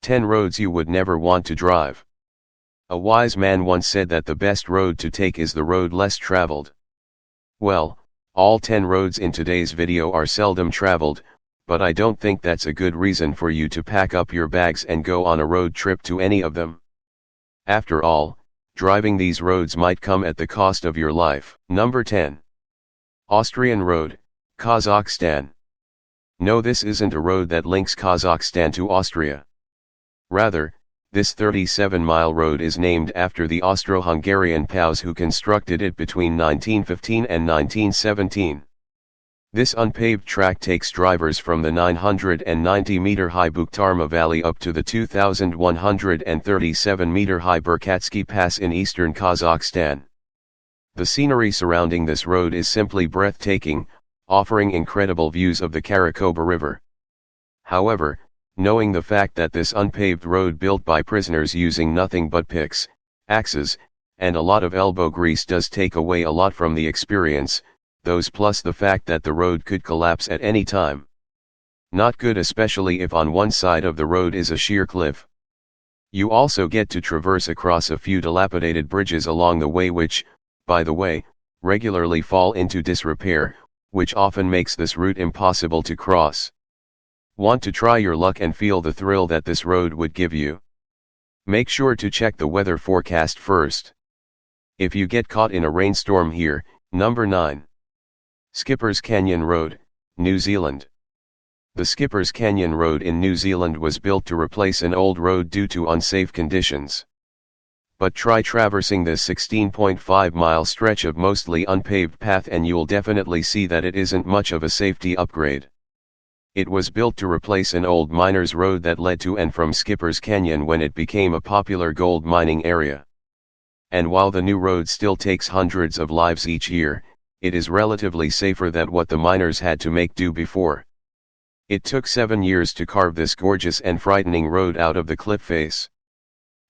10 roads you would never want to drive. A wise man once said that the best road to take is the road less traveled. Well, all 10 roads in today's video are seldom traveled, but I don't think that's a good reason for you to pack up your bags and go on a road trip to any of them. After all, driving these roads might come at the cost of your life. Number 10. Austrian Road, Kazakhstan. No, this isn't a road that links Kazakhstan to Austria. Rather, this 37-mile road is named after the Austro-Hungarian POWs who constructed it between 1915 and 1917. This unpaved track takes drivers from the 990-meter-high Bukhtarma Valley up to the 2,137-meter-high Burkhatskiy Pass in eastern Kazakhstan. The scenery surrounding this road is simply breathtaking, offering incredible views of the Karakoba River. However, knowing the fact that this unpaved road built by prisoners using nothing but picks, axes, and a lot of elbow grease does take away a lot from the experience, those plus the fact that the road could collapse at any time. Not good, especially if on one side of the road is a sheer cliff. You also get to traverse across a few dilapidated bridges along the way which, by the way, regularly fall into disrepair, which often makes this route impossible to cross. Want to try your luck and feel the thrill that this road would give you? Make sure to check the weather forecast first. If you get caught in a rainstorm here. Number 9. Skippers Canyon Road, New Zealand. The Skippers Canyon Road in New Zealand was built to replace an old road due to unsafe conditions. But try traversing this 16.5-mile stretch of mostly unpaved path and you'll definitely see that it isn't much of a safety upgrade. It was built to replace an old miner's road that led to and from Skippers Canyon when it became a popular gold mining area. And while the new road still takes hundreds of lives each year, it is relatively safer than what the miners had to make do before. It took 7 years to carve this gorgeous and frightening road out of the cliff face.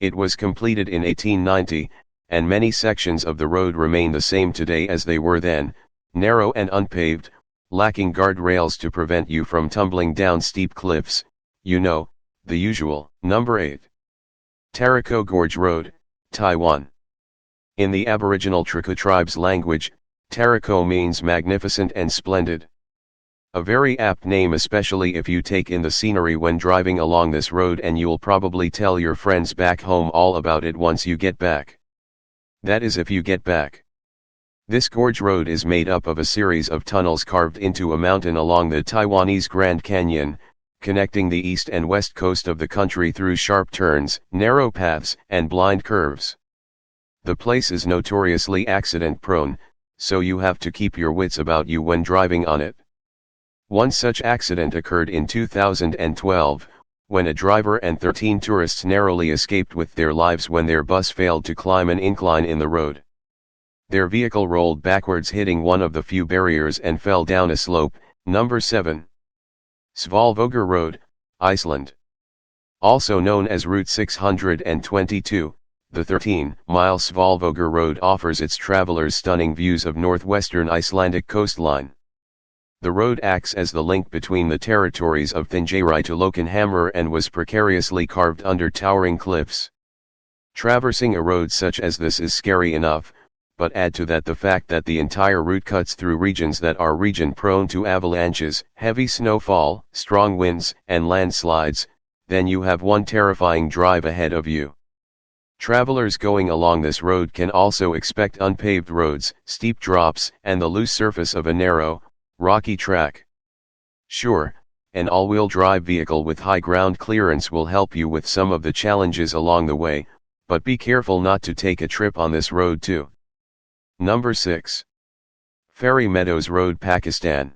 It was completed in 1890, and many sections of the road remain the same today as they were then, narrow and unpaved, lacking guardrails to prevent you from tumbling down steep cliffs, you know, the usual. Number 8. Tarako Gorge Road, Taiwan. In the Aboriginal Trika tribe's language, Tarako means magnificent and splendid. A very apt name, especially if you take in the scenery when driving along this road, and you'll probably tell your friends back home all about it once you get back. That is if you get back. This gorge road is made up of a series of tunnels carved into a mountain along the Taiwanese Grand Canyon, connecting the east and west coast of the country through sharp turns, narrow paths, and blind curves. The place is notoriously accident-prone, so you have to keep your wits about you when driving on it. One such accident occurred in 2012, when a driver and 13 tourists narrowly escaped with their lives when their bus failed to climb an incline in the road. Their vehicle rolled backwards, hitting one of the few barriers, and fell down a slope. Number 7. Svalbard Road, Iceland. Also known as Route 622, the 13-mile Svalbard Road offers its travelers stunning views of northwestern Icelandic coastline. The road acts as the link between the territories of Thingeyri to Lokenhammer and was precariously carved under towering cliffs. Traversing a road such as this is scary enough, but add to that the fact that the entire route cuts through regions that are prone to avalanches, heavy snowfall, strong winds, and landslides, then you have one terrifying drive ahead of you. Travelers going along this road can also expect unpaved roads, steep drops, and the loose surface of a narrow, rocky track. Sure, an all-wheel drive vehicle with high ground clearance will help you with some of the challenges along the way, but be careful not to take a trip on this road too. Number 6. Fairy Meadows Road, Pakistan.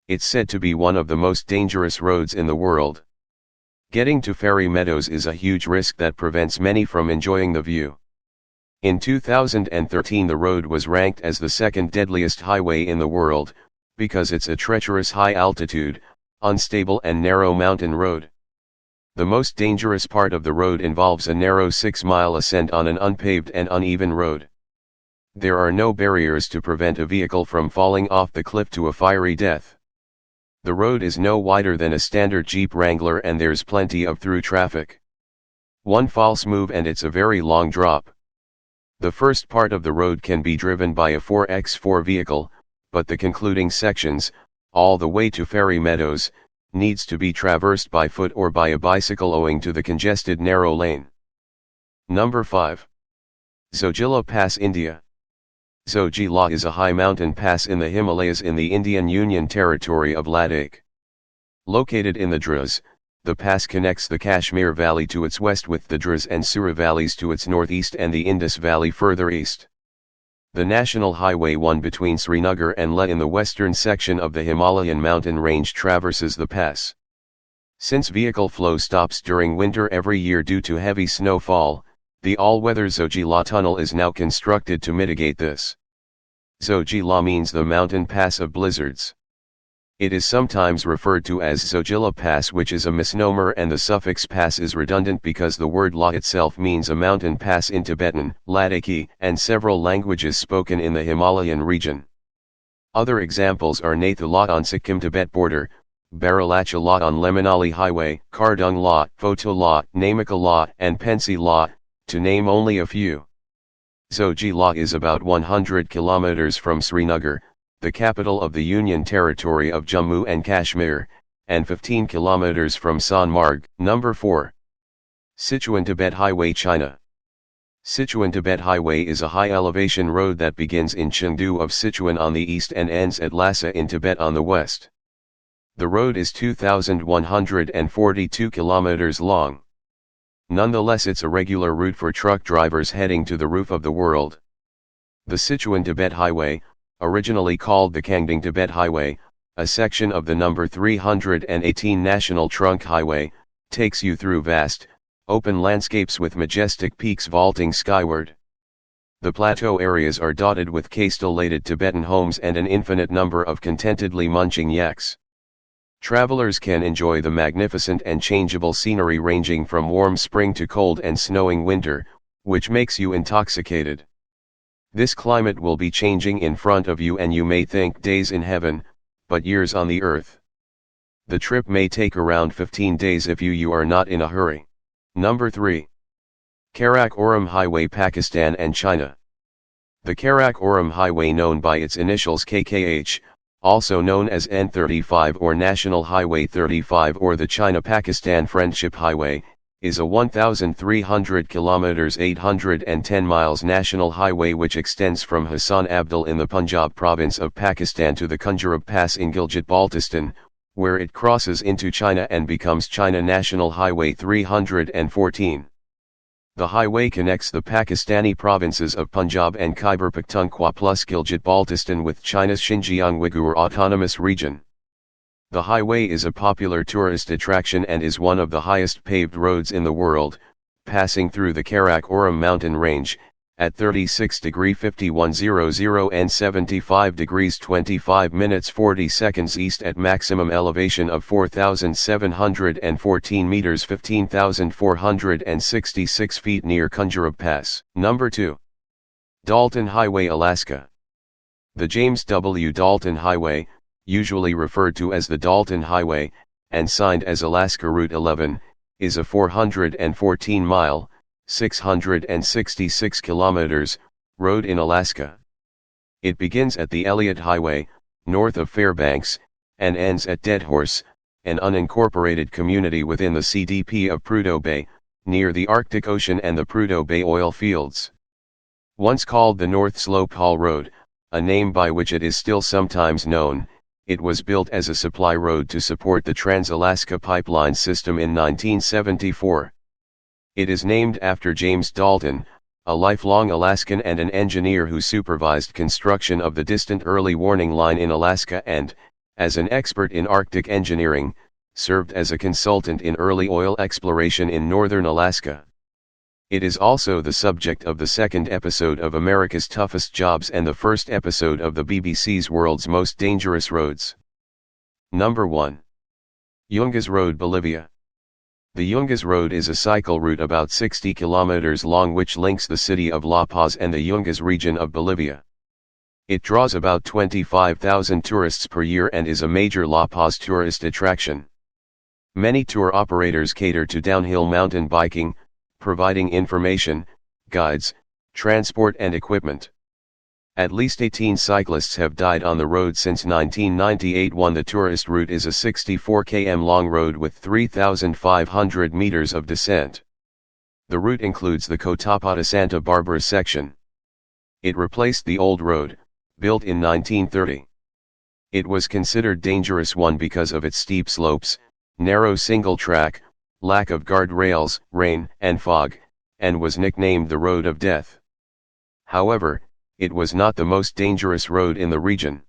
It's said to be one of the most dangerous roads in the world. Getting to Fairy Meadows is a huge risk that prevents many from enjoying the view. In 2013 the road was ranked as the second deadliest highway in the world, because it's a treacherous high-altitude, unstable and narrow mountain road. The most dangerous part of the road involves a narrow 6-mile ascent on an unpaved and uneven road. There are no barriers to prevent a vehicle from falling off the cliff to a fiery death. The road is no wider than a standard Jeep Wrangler and there's plenty of through traffic. One false move and it's a very long drop. The first part of the road can be driven by a 4x4 vehicle, but the concluding sections, all the way to Fairy Meadows, needs to be traversed by foot or by a bicycle owing to the congested narrow lane. Number 5. Zojila Pass, India. Zojila is a high mountain pass in the Himalayas in the Indian Union Territory of Ladakh. Located in the Dras, the pass connects the Kashmir Valley to its west with the Dras and Sura valleys to its northeast and the Indus Valley further east. The National Highway 1 between Srinagar and Leh in the western section of the Himalayan mountain range traverses the pass. Since vehicle flow stops during winter every year due to heavy snowfall, the all-weather Zojila tunnel is now constructed to mitigate this. Zojila means the mountain pass of blizzards. It is sometimes referred to as Zojila Pass, which is a misnomer, and the suffix pass is redundant because the word la itself means a mountain pass in Tibetan, Ladakhi, and several languages spoken in the Himalayan region. Other examples are Nathu La on Sikkim-Tibet border, Baralacha La on Lemanali Highway, Kardung La, Photo La, Namika La, and Pensi La, to name only a few. Zojila is about 100 kilometers from Srinagar, the capital of the Union Territory of Jammu and Kashmir, and 15 kilometers from Sonmarg. Number 4. Sichuan-Tibet Highway, China. Sichuan-Tibet Highway is a high-elevation road that begins in Chengdu of Sichuan on the east and ends at Lhasa in Tibet on the west. The road is 2,142 kilometers long. Nonetheless, it's a regular route for truck drivers heading to the roof of the world. The Sichuan-Tibet Highway, originally called the Kangding-Tibet Highway, a section of the number 318 National Trunk Highway, takes you through vast, open landscapes with majestic peaks vaulting skyward. The plateau areas are dotted with castellated Tibetan homes and an infinite number of contentedly munching yaks. Travelers can enjoy the magnificent and changeable scenery ranging from warm spring to cold and snowing winter, which makes you intoxicated. This climate will be changing in front of you and you may think days in heaven, but years on the earth. The trip may take around 15 days if you are not in a hurry. Number 3. Karakoram Highway, Pakistan and China. The Karakoram Highway, known by its initials KKH, also known as N35 or National Highway 35 or the China-Pakistan Friendship Highway, is a 1,300 kilometers 810 miles national highway which extends from Hassan Abdul in the Punjab province of Pakistan to the Kunjarab Pass in Gilgit-Baltistan, where it crosses into China and becomes China National Highway 314. The highway connects the Pakistani provinces of Punjab and Khyber Pakhtunkhwa plus Gilgit-Baltistan with China's Xinjiang Uyghur Autonomous Region. The highway is a popular tourist attraction and is one of the highest paved roads in the world, passing through the Karakoram mountain range, at 36°51'00 and 75°25' 40 seconds east at maximum elevation of 4,714 meters 15,466 feet near Kunjarab Pass. Number 2. Dalton Highway, Alaska. The James W. Dalton Highway, usually referred to as the Dalton Highway, and signed as Alaska Route 11, is a 414-mile, 666 kilometers, road in Alaska. It begins at the Elliott Highway, north of Fairbanks, and ends at Deadhorse, an unincorporated community within the CDP of Prudhoe Bay, near the Arctic Ocean and the Prudhoe Bay oil fields. Once called the North Slope Haul Road, a name by which it is still sometimes known, it was built as a supply road to support the Trans-Alaska Pipeline System in 1974. It is named after James Dalton, a lifelong Alaskan and an engineer who supervised construction of the distant Early Warning Line in Alaska and, as an expert in Arctic engineering, served as a consultant in early oil exploration in northern Alaska. It is also the subject of the second episode of America's Toughest Jobs and the first episode of the BBC's World's Most Dangerous Roads. Number 1. Yungas Road, Bolivia. The Yungas Road is a cycle route about 60 kilometers long which links the city of La Paz and the Yungas region of Bolivia. It draws about 25,000 tourists per year and is a major La Paz tourist attraction. Many tour operators cater to downhill mountain biking, providing information, guides, transport and equipment. At least 18 cyclists have died on the road since 1998. The tourist route is a 64 km long road with 3,500 meters of descent. The route includes the Cotapada-Santa Barbara section. It replaced the old road, built in 1930. It was considered dangerous because of its steep slopes, narrow single track, lack of guardrails, rain and fog, and was nicknamed the Road of Death. However, it was not the most dangerous road in the region.